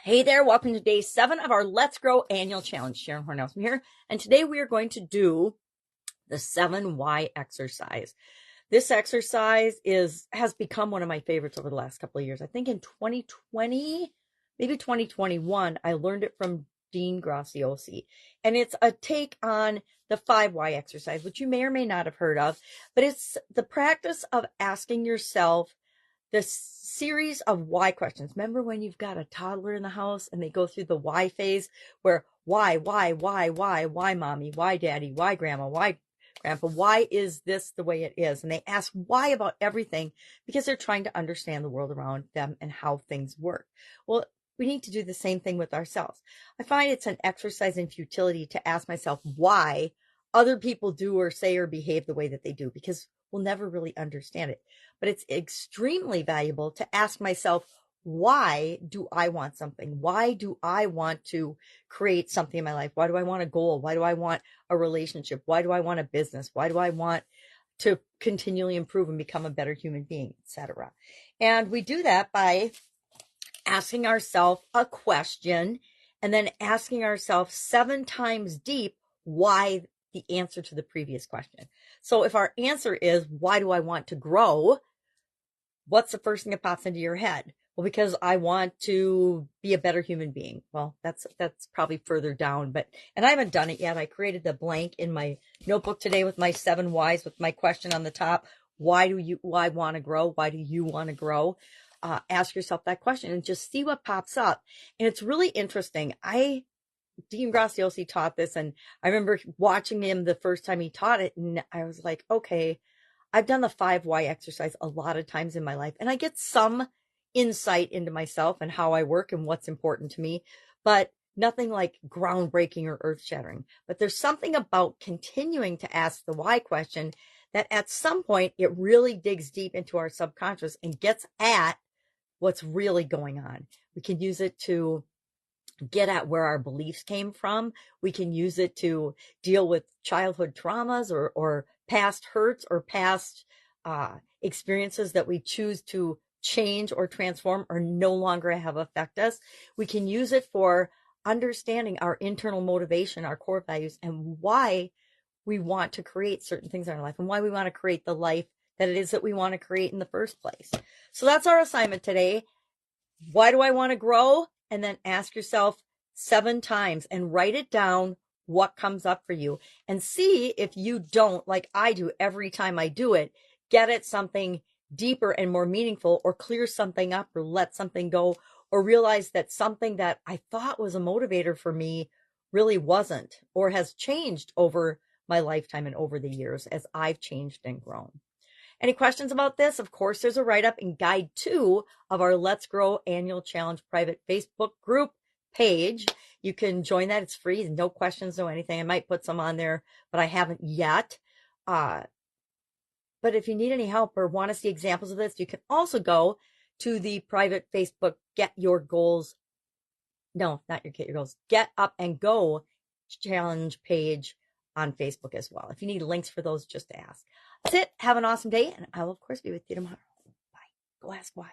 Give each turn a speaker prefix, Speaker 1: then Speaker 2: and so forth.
Speaker 1: Hey there, welcome to day 7 of our Let's Grow annual challenge. Sharon Horne-Ellstrom here, and today we are going to do the 7 why exercise. This exercise has become one of my favorites over the last couple of years. I think in 2020, maybe 2021, I learned it from Dean Graziosi, and it's a take on the 5 why exercise, which you may or may not have heard of, but it's the practice of asking yourself the series of why questions. Remember when you've got a toddler in the house and they go through the why phase where why mommy, why daddy, why grandma, why grandpa, why is this the way it is? And they ask why about everything because they're trying to understand the world around them and how things work. Well, we need to do the same thing with ourselves. I find it's an exercise in futility to ask myself why other people do or say or behave the way that they do, because we'll never really understand it. But it's extremely valuable to ask myself, why do I want something? Why do I want to create something in my life? Why do I want a goal? Why do I want a relationship? Why do I want a business? Why do I want to continually improve and become a better human being, etc.? And we do that by asking ourselves a question and then asking ourselves 7 times deep why the answer to the previous question. So if our answer is, why do I want to grow? What's the first thing that pops into your head? Well, because I want to be a better human being. Well, that's probably further down, and I haven't done it yet. I created the blank in my notebook today with my 7 whys with my question on the top. Why want to grow? Why do you want to grow? Ask yourself that question and just see what pops up. And it's really interesting. Dean Graziosi taught this, and I remember watching him the first time he taught it, and I was like, okay, I've done the 5 why exercise a lot of times in my life, and I get some insight into myself and how I work and what's important to me, but nothing like groundbreaking or earth-shattering. But there's something about continuing to ask the why question that at some point it really digs deep into our subconscious and gets at what's really going on. We can use it to get at where our beliefs came from. We can use it to deal with childhood traumas or past hurts or past experiences that we choose to change or transform or no longer have affect us. We can use it for understanding our internal motivation, our core values, and why we want to create certain things in our life and why we want to create the life that it is that we want to create in the first place. So that's our assignment today. Why do I want to grow? And then ask yourself 7 times and write it down what comes up for you, and see if you don't, like I do every time I do it, get at something deeper and more meaningful, or clear something up, or let something go, or realize that something that I thought was a motivator for me really wasn't, or has changed over my lifetime and over the years as I've changed and grown. Any questions about this? Of course, there's a write-up in Guide 2 of our Let's Grow Annual Challenge private Facebook group page. You can join that. It's free. No questions, no anything. I might put some on there, but I haven't yet. But if you need any help or want to see examples of this, you can also go to the private Facebook Get Your Goals. No, not your Get Your Goals. Get Up and Go challenge page on Facebook as well. If you need links for those, just ask. That's it. Have an awesome day, and I will, of course, be with you tomorrow. Bye. Go ask why.